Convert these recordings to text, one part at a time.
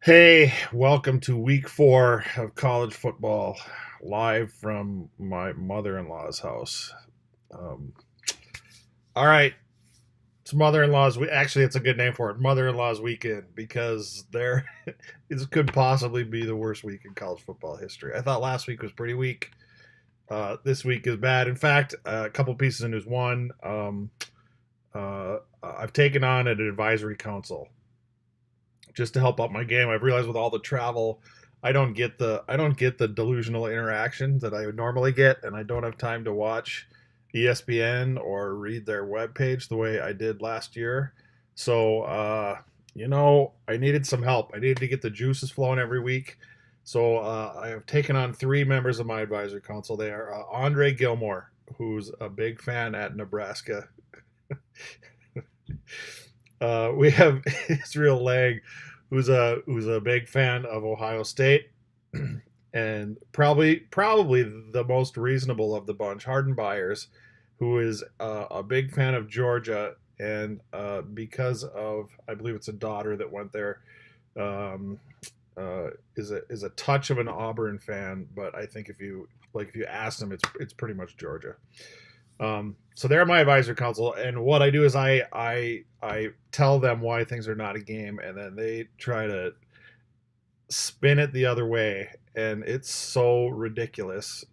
Hey, welcome to week 4 of college football, live from my mother-in-law's house. Um, all right, it's mother-in-law's. Actually, it's a good name for it, mother-in-law's weekend, because there, this could possibly be the worst week in college football history. I thought last week was pretty weak. This week is bad. In fact, a couple pieces of news. One, I've taken on an advisory council just to help out my game. I've realized with all the travel, I don't get the delusional interaction that I would normally get, and I don't have time to watch ESPN or read their webpage the way I did last year. So I needed some help. I needed to get the juices flowing every week. So I have taken on 3 members of my advisory council. They are Andre Gilmore, who's a big fan at Nebraska. We have Israel Lang, who's a big fan of Ohio State, and probably the most reasonable of the bunch, Harden Byers, who is a big fan of Georgia, and because of, I believe it's a daughter that went there, um, is a touch of an Auburn fan, but I think if you ask them, it's pretty much Georgia. So they're my advisor council, and what I do is I tell them why things are not a game, and then they try to spin it the other way, and it's so ridiculous.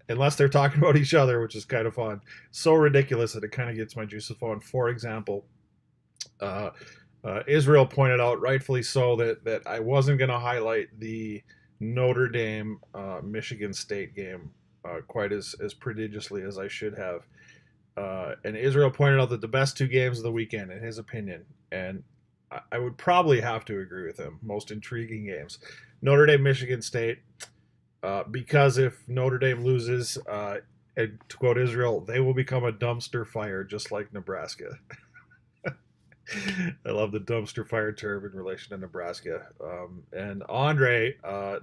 Unless they're talking about each other, which is kind of fun. So ridiculous that it kind of gets my juices flowing. For example, uh, Israel pointed out, rightfully so, that I wasn't going to highlight the Notre Dame Michigan State game quite as prodigiously as I should have. And Israel pointed out that the best 2 games of the weekend, in his opinion, and I would probably have to agree with him, most intriguing games, Notre Dame, Michigan State, because if Notre Dame loses, and to quote Israel, they will become a dumpster fire just like Nebraska. I love the dumpster fire term in relation to Nebraska. And Andre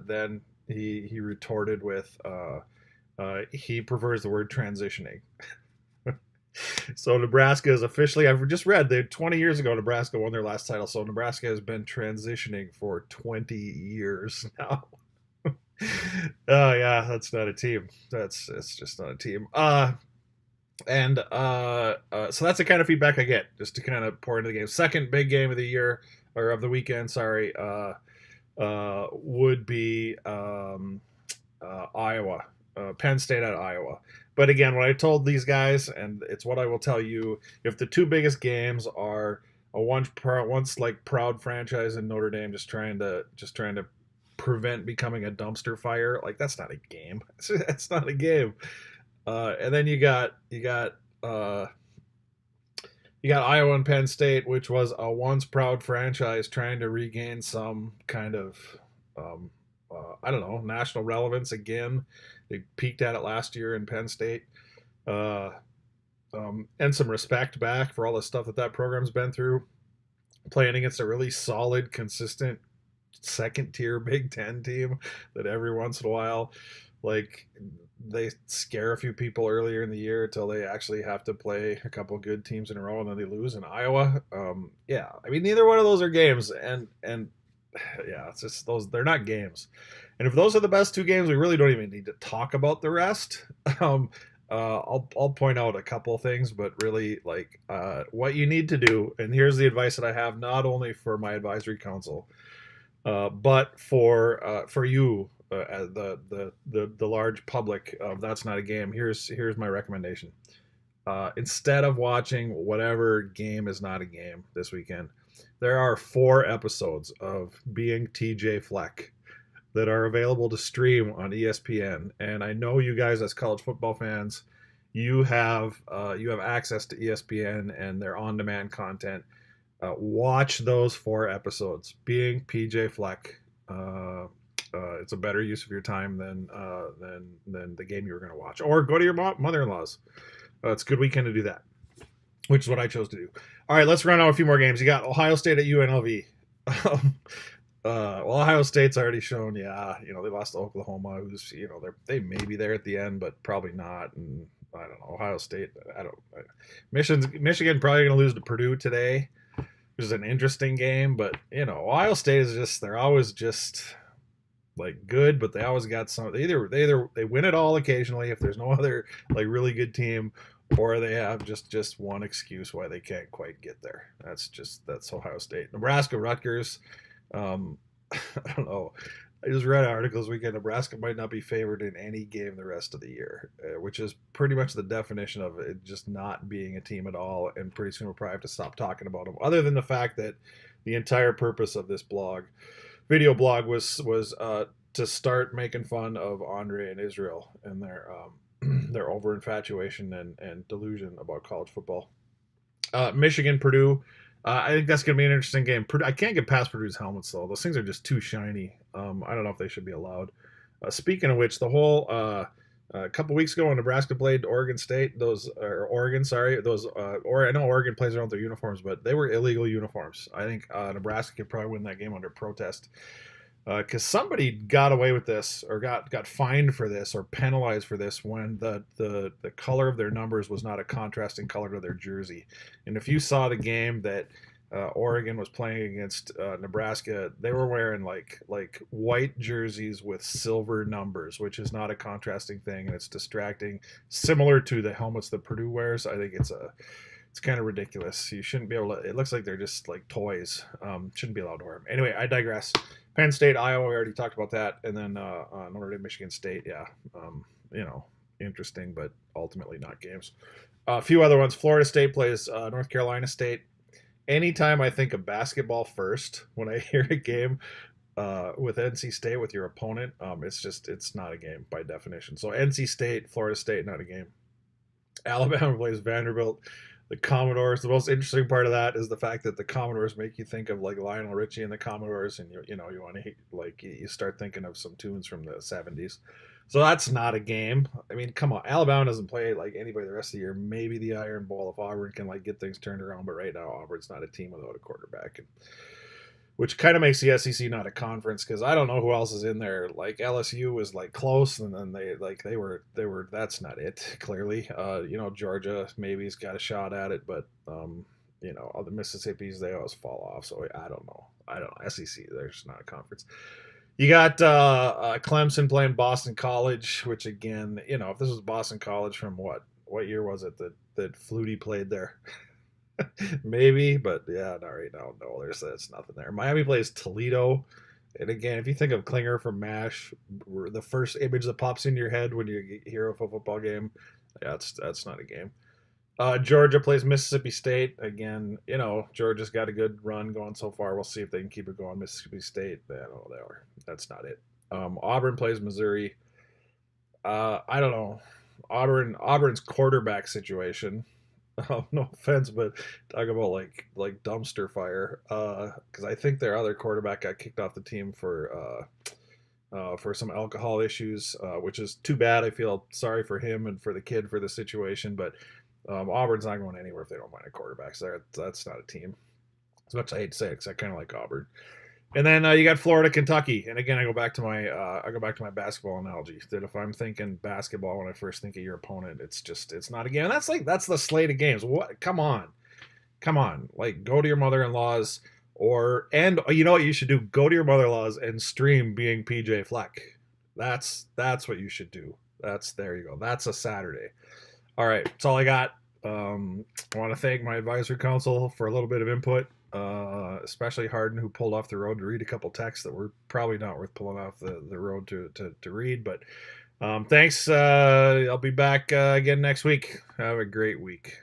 then he retorted with he prefers the word transitioning. So Nebraska is officially, I've just read that 20 years ago Nebraska won their last title. So Nebraska has been transitioning for 20 years now. Oh yeah, that's not a team. It's just not a team. So that's the kind of feedback I get, just to kind of pour into the game. Second big game of the year, or of the weekend, sorry, would be Iowa, Penn State at Iowa. But again, what I told these guys, and it's what I will tell you, if the 2 biggest games are a once like proud franchise in Notre Dame just trying to prevent becoming a dumpster fire, like that's not a game. It's not a game. And then uh, you got Iowa and Penn State, which was a once proud franchise trying to regain some kind of um, I don't know, national relevance again. They peaked at it last year in Penn State, uh, and some respect back for all the stuff that program's been through, playing against a really solid, consistent second tier Big Ten team that every once in a while, like, they scare a few people earlier in the year until they actually have to play a couple of good teams in a row and then they lose in Iowa. Yeah, I mean neither one of those are games, and yeah, it's just those, they're not games. And if those are the best 2 games, we really don't even need to talk about the rest. Um, I'll point out a couple of things, but really, like, what you need to do, and here's the advice that I have, not only for my advisory council, but for you, the large public of That's Not a Game. Here's my recommendation. Instead of watching whatever game is not a game this weekend, there are 4 episodes of Being TJ Fleck that are available to stream on ESPN. And I know you guys, as college football fans, you have access to ESPN and their on-demand content. Watch those 4 episodes. Being PJ Fleck. It's a better use of your time than the game you were going to watch. Or go to your mother-in-law's. It's a good weekend to do that, which is what I chose to do. All right, let's run out a few more games. You got Ohio State at UNLV. Well, Ohio State's already shown, yeah, they lost to Oklahoma, who's, they may be there at the end, but probably not. And I don't know, Ohio State, I don't. Michigan probably going to lose to Purdue today. which is an interesting game. But Ohio State is they're always just like good, but they always got some. They win it all occasionally if there's no other like really good team, or they have just one excuse why they can't quite get there. That's Ohio State. Nebraska, Rutgers. Um, I don't know. I just read articles weekend. Nebraska might not be favored in any game the rest of the year, which is pretty much the definition of it just not being a team at all. And pretty soon we'll probably have to stop talking about them. Other than the fact that the entire purpose of this video blog, was to start making fun of Andre and Israel and their over infatuation and delusion about college football. Michigan, Purdue. I think that's going to be an interesting game. I can't get past Purdue's helmets though; those things are just too shiny. I don't know if they should be allowed. Speaking of which, the whole a couple weeks ago when Nebraska played Oregon State, Oregon, sorry, or I know Oregon plays around their uniforms, but they were illegal uniforms. I think Nebraska could probably win that game under protest because somebody got away with this or got fined for this or penalized for this when the color of their numbers was not a contrasting color to their jersey. And if you saw the game that Oregon was playing against Nebraska, they were wearing like white jerseys with silver numbers, which is not a contrasting thing, and it's distracting. Similar to the helmets that Purdue wears, I think it's kind of ridiculous. You shouldn't be able to. It looks like they're just like toys. Shouldn't be allowed to wear them. Anyway, I digress. Penn State, Iowa, we already talked about that, and then Notre Dame, Michigan State. Yeah, interesting, but ultimately not games. A few other ones. Florida State plays North Carolina State. Anytime I think of basketball first, when I hear a game with NC State with your opponent, it's not a game by definition. So NC State, Florida State, not a game. Alabama plays Vanderbilt. The Commodores. The most interesting part of that is the fact that the Commodores make you think of like Lionel Richie and the Commodores, and you want to like you start thinking of some tunes from the '70s. So that's not a game. I mean, come on, Alabama doesn't play like anybody the rest of the year. Maybe the Iron Bowl if Auburn can like get things turned around, but right now Auburn's not a team without a quarterback. Which kind of makes the SEC not a conference because I don't know who else is in there. Like LSU was like close, and then they were that's not it. Clearly, Georgia maybe's got a shot at it, but other Mississippi's they always fall off. So I don't know. SEC, there's not a conference. You got Clemson playing Boston College, which again, if this was Boston College from what year was it that Flutie played there? Maybe, but yeah, not right now. No, there's nothing there. Miami plays Toledo, and again, if you think of Klinger from MASH, the first image that pops into your head when you hear of a football game, yeah, that's not a game. Georgia plays Mississippi State again. Georgia's got a good run going so far. We'll see if they can keep it going. Mississippi State, that's not it. Auburn plays Missouri. I don't know. Auburn's quarterback situation. No offense, but talk about like dumpster fire. Because I think their other quarterback got kicked off the team for some alcohol issues, which is too bad. I feel sorry for him and for the kid for the situation, but Auburn's not going anywhere if they don't find a quarterback. So that's not a team. As much as I hate to say it, because I kind of like Auburn. And then you got Florida, Kentucky, and again I go back to my basketball analogy. That if I'm thinking basketball when I first think of your opponent, it's not a game. And that's the slate of games. What? Come on, like go to your mother-in-law's, and you know what you should do? Go to your mother-in-law's and stream Being PJ Fleck. That's what you should do. There you go. That's a Saturday. All right, that's all I got. I want to thank my advisory council for a little bit of input. Especially Harden, who pulled off the road to read a couple texts that were probably not worth pulling off the road to read. But thanks. I'll be back again next week. Have a great week.